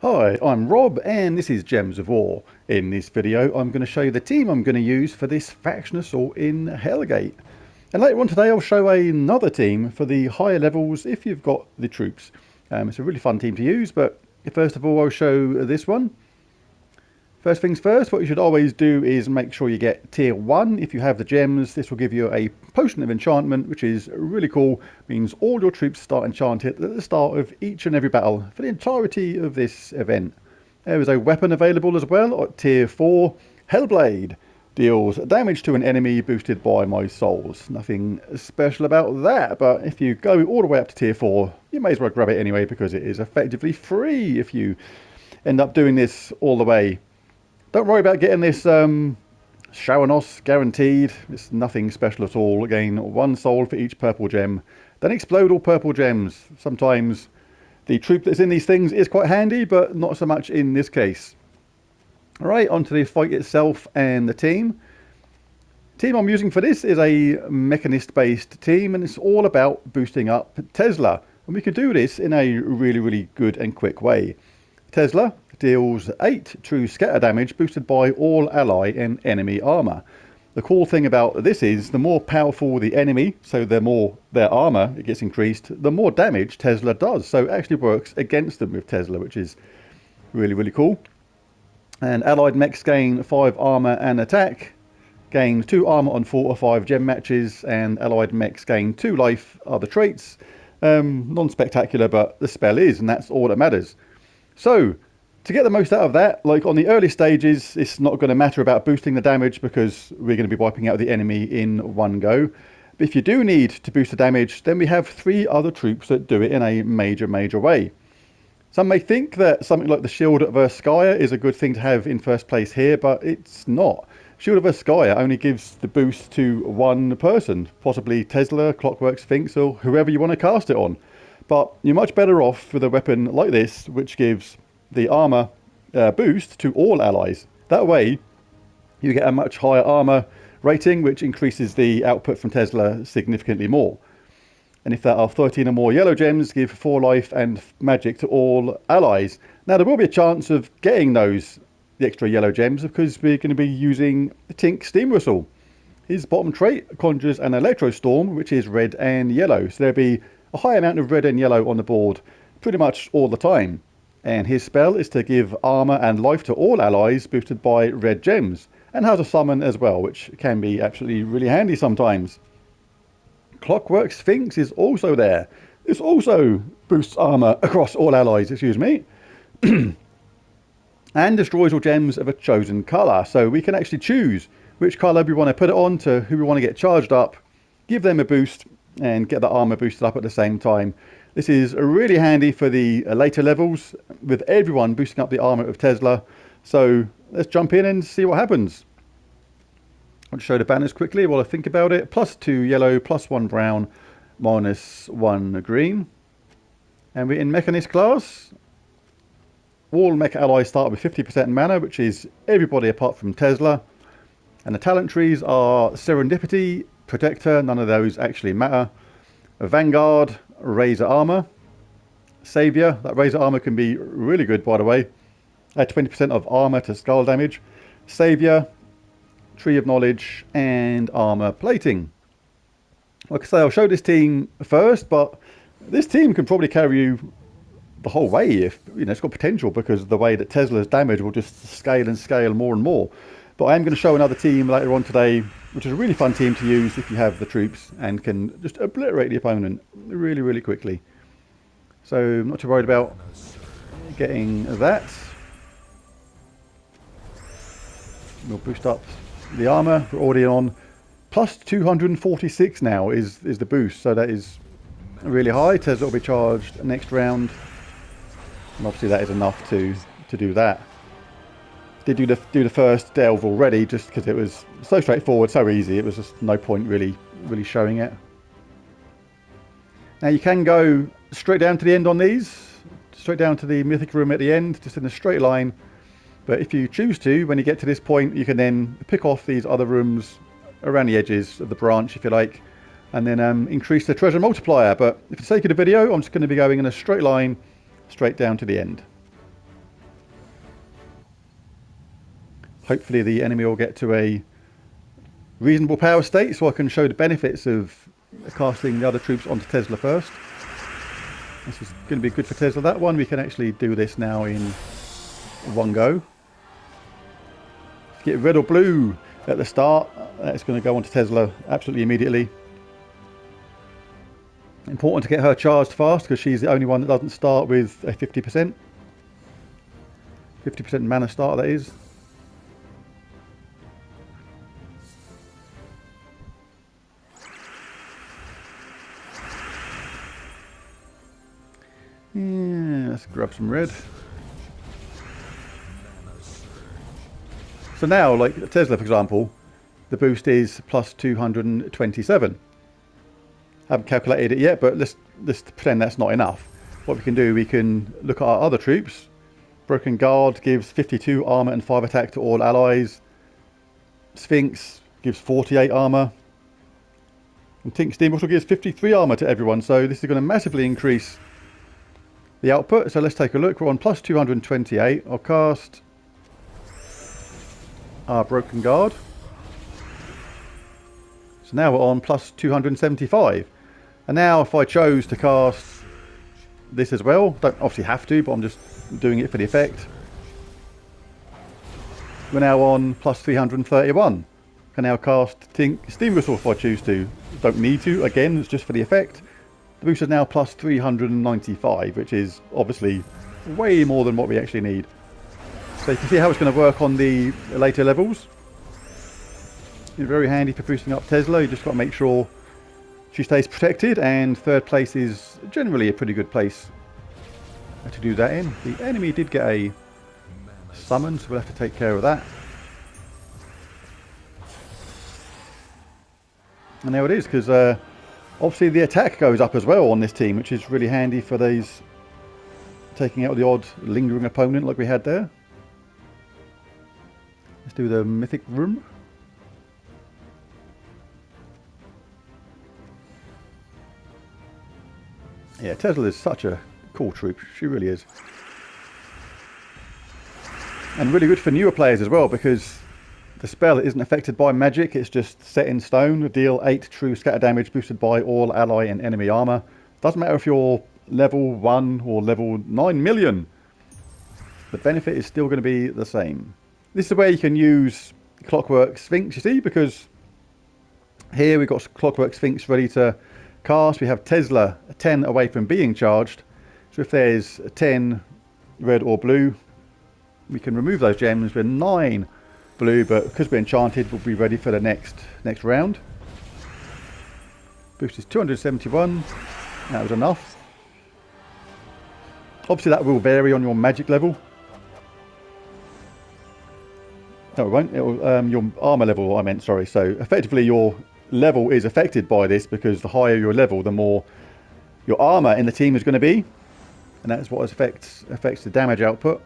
Hi, I'm Rob and this is Gems of War. In this video I'm going to show you the team I'm going to use for this faction assault in Hellgate. And later on today I'll show another team for the higher levels if you've got the troops. It's a really fun team to use, but first of all I'll show this one. First things first, what you should always do is make sure you get tier 1 if you have the gems. This will give you a potion of enchantment, which is really cool. Means all your troops start enchanted at the start of each and every battle for the entirety of this event. There is a weapon available as well at tier 4. Hellblade deals damage to an enemy boosted by my souls. Nothing special about that, but if you go all the way up to tier 4, you may as well grab it anyway because it is effectively free if you end up doing this all the way. Don't worry about getting this Shawanos guaranteed. It's nothing special at all. Gain 1 soul for each purple gem. Then explode all purple gems. Sometimes the troop that's in these things is quite handy, but not so much in this case. Alright, onto the fight itself and the team. The team I'm using for this is a mechanist based team, and it's all about boosting up Tesla. And we could do this in a really good and quick way. Tesla deals 8 true scatter damage boosted by all ally and enemy armor. The cool thing about this is the more powerful the enemy, so the more their armor it gets increased, the more damage Tesla does. So it actually works against them with Tesla, which is really cool. And allied mechs gain 5 armor and attack, gain 2 armor on 4 or 5 gem matches, and allied mechs gain 2 life are the traits. Non-spectacular, but the spell is, and that's all that matters. So, to get the most out of that, like on the early stages, it's not going to matter about boosting the damage because we're going to be wiping out the enemy in one go. But if you do need to boost the damage, then we have 3 other troops that do it in a major way. Some may think that something like the Shield of Urskaya is a good thing to have in first place here, but it's not. Shield of Urskaya only gives the boost to one person, possibly Tesla, Clockwork Sphinx, or whoever you want to cast it on. But you're much better off with a weapon like this, which gives the armor boost to all allies. That way, you get a much higher armor rating, which increases the output from Tesla significantly more. And if there are 13 or more yellow gems, give 4 life and magic to all allies. Now, there will be a chance of getting the extra yellow gems because we're going to be using the Tink Steam Whistle. His bottom trait conjures an Electro Storm, which is red and yellow. So there'll be a high amount of red and yellow on the board pretty much all the time. And his spell is to give armor and life to all allies boosted by red gems, and has a summon as well, which can be absolutely really handy sometimes. Clockwork Sphinx is also there. This also boosts armor across all allies, excuse me, and destroys all gems of a chosen colour. So we can actually choose which colour we want to put it on, to who we want to get charged up, give them a boost, and get the armor boosted up at the same time. This is really handy for the later levels with everyone boosting up the armor of Tesla. So let's jump in and see what happens. I'll show the banners quickly while I think about it. +2 yellow, +1 brown, -1 green. And we're in Mechanist class. All mech allies start with 50% mana, which is everybody apart from Tesla. And the talent trees are Serendipity, Protector, none of those actually matter. Vanguard, Razor Armor. Savior, that Razor Armor can be really good by the way. Add 20% of armor to skull damage. Savior, Tree of Knowledge, and Armor Plating. Like I say, I'll show this team first, but this team can probably carry you the whole way if, you know, it's got potential because of the way that Tesla's damage will just scale and scale more and more. But I am going to show another team later on today, which is a really fun team to use if you have the troops and can just obliterate the opponent really quickly. So I'm not too worried about getting that. We'll boost up the armor. We're already on +246 now is the boost, so that is really high. Tesla will be charged next round, and obviously that is enough to do that. Did do the first delve already just because it was so straightforward, so easy. It was just no point really showing it. Now you can go straight down to the end on these, straight down to the mythic room at the end, just in a straight line. But if you choose to, when you get to this point, you can then pick off these other rooms around the edges of the branch, if you like, and then increase the treasure multiplier. But for the sake of the video, I'm just going to be going in a straight line straight down to the end. hopefully the enemy will get to a reasonable power state so I can show the benefits of casting the other troops onto Tesla first. This is going to be good for Tesla. That one we can actually do this now in one go. Get red or blue at the start, that's going to go onto Tesla absolutely immediately. Important to get her charged fast because she's the only one that doesn't start with a 50%. 50% mana start, that is. Yeah, let's grab some red. So now, like Tesla for example, the boost is plus 227. Haven't calculated it yet, but let's pretend that's not enough. What we can do, we can look at our other troops. Broken Guard gives 52 armor and 5 attack to all allies. Sphinx gives 48 armor. And Tink Steam also gives 53 armor to everyone, so this is going to massively increase the output. So let's take a look. We're on plus 228. I'll cast our Broken Guard. So now we're on plus 275. And now if I chose to cast this as well, don't obviously have to, but I'm just doing it for the effect. We're now on plus 331. Can now cast Tink Steam Whistle if I choose to. Don't need to, again, it's just for the effect. The boost is now plus 395, which is obviously way more than what we actually need. So you can see how it's going to work on the later levels. It's very handy for boosting up Tesla. You just got to make sure she stays protected, and third place is generally a pretty good place to do that in. The enemy did get a summon, so we'll have to take care of that. And there it is, because obviously the attack goes up as well on this team, which is really handy for these taking out the odd lingering opponent like we had there. Let's do the mythic room. Yeah, Tesla is such a cool troop. She really is. And really good for newer players as well, because the spell isn't affected by magic. It's just set in stone. Deal 8 true scatter damage boosted by all ally and enemy armor. Doesn't matter if you're level 1 or level 9 million. The benefit is still going to be the same. This is where you can use Clockwork Sphinx, you see, because here we've got Clockwork Sphinx ready to cast. We have Tesla 10 away from being charged. So if there's 10 red or blue, we can remove those gems with 9 blue, but because we're enchanted, we'll be ready for the next round. Boost is 271. That was enough. Obviously that will vary on your magic level. No, it won't. It'll, your armor level, I meant, sorry. So effectively your level is affected by this, because the higher your level, the more your armor in the team is going to be. And that's what affects the damage output.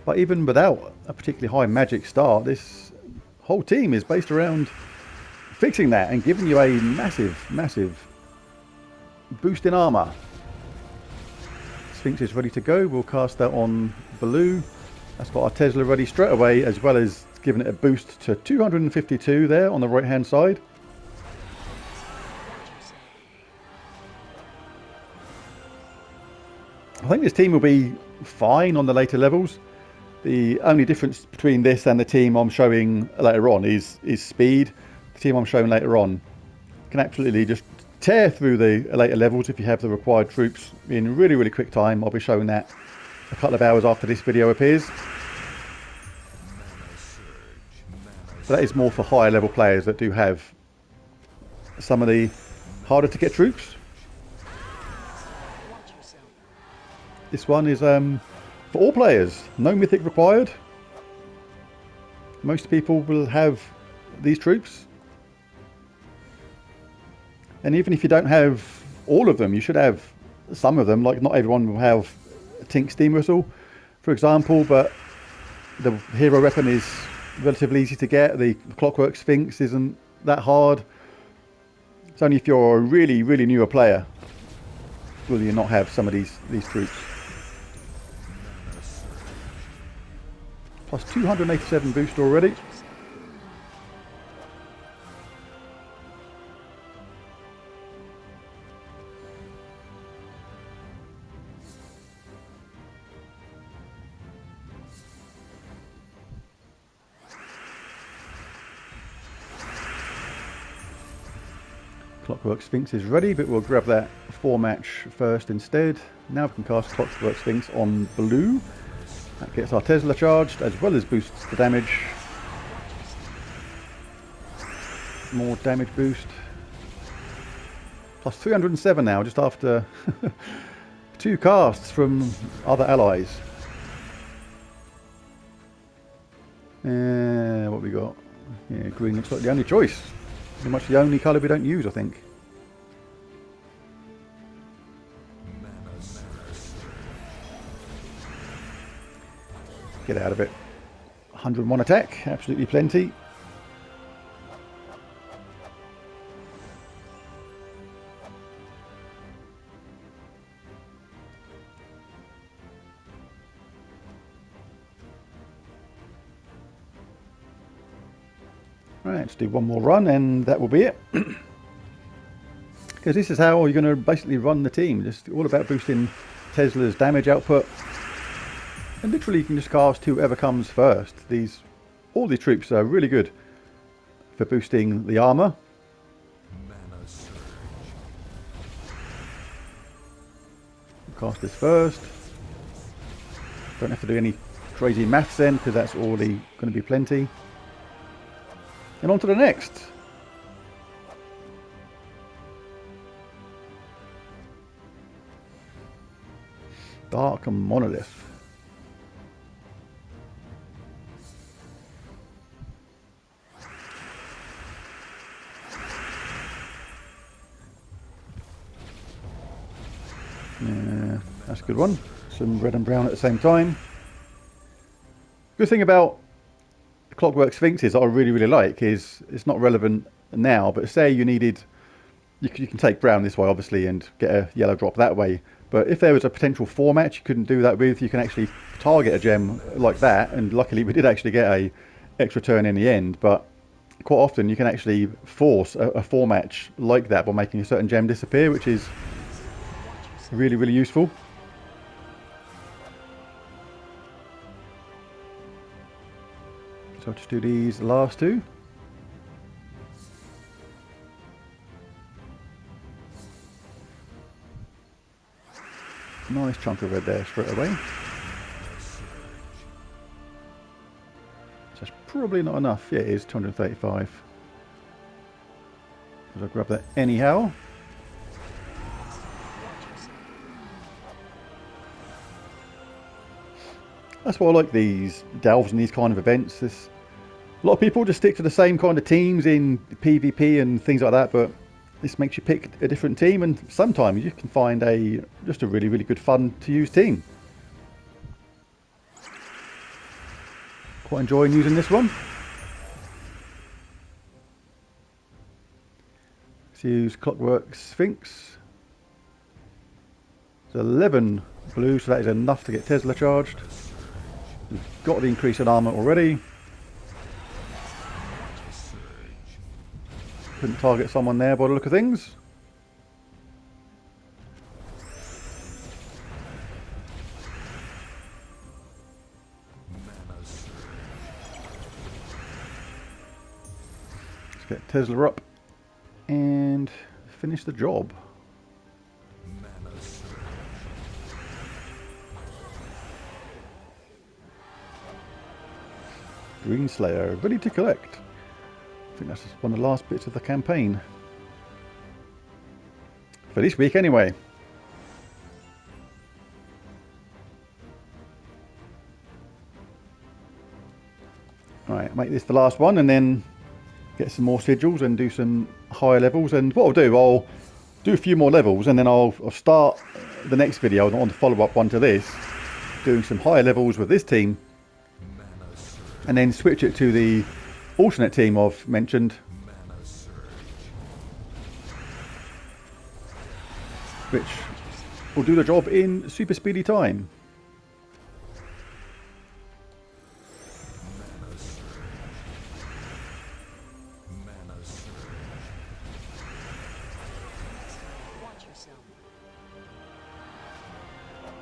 But even without a particularly high magic start, this whole team is based around fixing that and giving you a massive boost in armor. Sphinx is ready to go. We'll cast that on blue. That's got our Tesla ready straight away, as well as giving it a boost to 252 there on the right hand side. I think this team will be fine on the later levels. The only difference between this and the team I'm showing later on is speed. The team I'm showing later on can absolutely just tear through the later levels if you have the required troops in really quick time. I'll be showing that a couple of hours after this video appears. So that is more for higher level players that do have some of the harder to get troops. This one is for all players, no mythic required. Most people will have these troops. And even if you don't have all of them, you should have some of them. Like, not everyone will have Tink Steam Whistle, for example, but the hero weapon is relatively easy to get. The Clockwork Sphinx isn't that hard. It's only if you're a really newer player will you not have some of these troops? Plus 287 boost already. Clockwork Sphinx is ready, but we'll grab that 4-match first instead. Now we can cast Clockwork Sphinx on blue. That gets our Tesla charged, as well as boosts the damage. More damage boost. Plus 307 now, just after 2 casts from other allies. What we got? Yeah, green looks like the only choice. Pretty much the only colour we don't use, I think. Get out of it. 101 attack, absolutely plenty. Right, let's do one more run and that will be it. Because this is how you're going to basically run the team. Just all about boosting Tesla's damage output. And literally you can just cast whoever comes first. All these troops are really good for boosting the armour. Cast this first. Don't have to do any crazy maths then, because that's already going to be plenty. And on to the next. Dark Monolith. That's a good one. Some red and brown at the same time. Good thing about Clockwork Sphinxes that I really like is it's not relevant now, but say you needed, you can take brown this way obviously and get a yellow drop that way, but if there was a potential 4-match you couldn't do that with, you can actually target a gem like that, and luckily we did actually get a extra turn in the end, but quite often you can actually force a 4-match like that by making a certain gem disappear, which is really useful. So I'll just do these last two. Nice chunk of red there straight away. So that's probably not enough. Yeah, it is 235. I'll grab that anyhow. That's why I like these delves and these kind of events. A lot of people just stick to the same kind of teams in PvP and things like that, but this makes you pick a different team, and sometimes you can find just a really good fun to use team. Quite enjoying using this one. Let's use Clockwork Sphinx. It's 11 blue, so that is enough to get Tesla charged. We've got the increase in armour already. Couldn't target someone there by the look of things. Let's get Tesla up and finish the job. Green Slayer, ready to collect. I think that's one of the last bits of the campaign. For this week anyway. Alright, make this the last one and then get some more sigils and do some higher levels. And what I'll do a few more levels, and then I'll start the next video on the follow-up one to this, doing some higher levels with this team, and then switch it to the alternate team I've mentioned, which will do the job in super speedy time.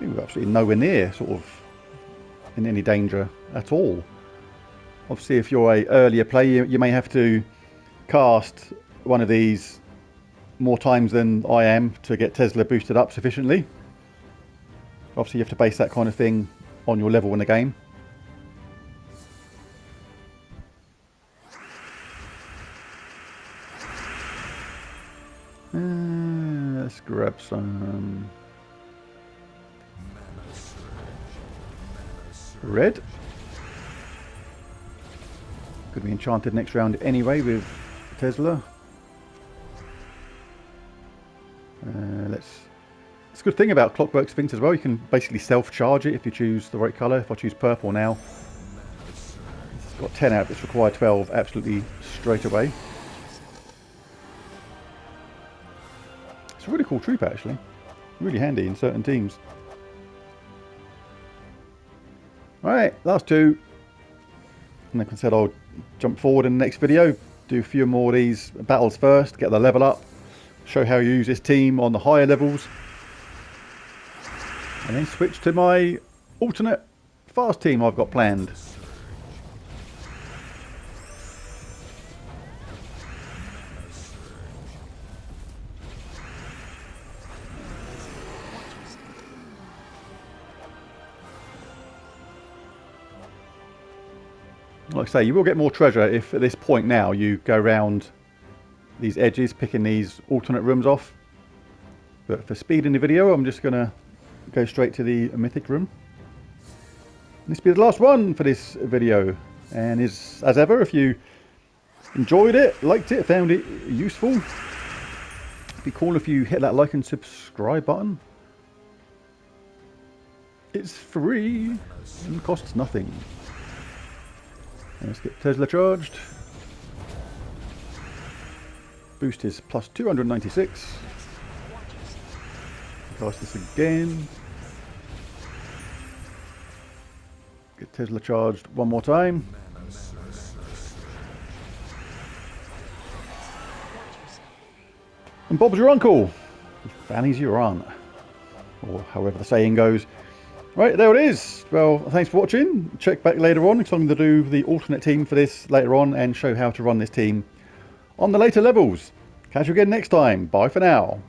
We're absolutely nowhere near sort of in any danger at all. Obviously, if you're a earlier player, you may have to cast one of these more times than I am to get Tesla boosted up sufficiently. Obviously, you have to base that kind of thing on your level in the game. Let's grab some red. Could be enchanted next round anyway with Tesla. It's a good thing about Clockwork Sphinx as well. You can basically self-charge it if you choose the right colour. If I choose purple now, it's got 10 out. It's required 12 absolutely straight away. It's a really cool troop actually. Really handy in certain teams. Alright, last two. And like I said, I'll jump forward in the next video, do a few more of these battles first, get the level up, show how you use this team on the higher levels, and then switch to my alternate fast team I've got planned. Like I say, you will get more treasure if at this point now you go around these edges picking these alternate rooms off. But for speed in the video, I'm just going to go straight to the mythic room. This will be the last one for this video. And as ever, if you enjoyed it, liked it, found it useful, it'd be cool if you hit that like and subscribe button. It's free and costs nothing. Let's get Tesla charged. Boost is plus 296. Cast this again. Get Tesla charged one more time. And Bob's your uncle. Fanny's your aunt. Or however the saying goes. Right, there it is. Well, thanks for watching. Check back later on because I'm going to do the alternate team for this later on and show how to run this team on the later levels. Catch you again next time. Bye for now.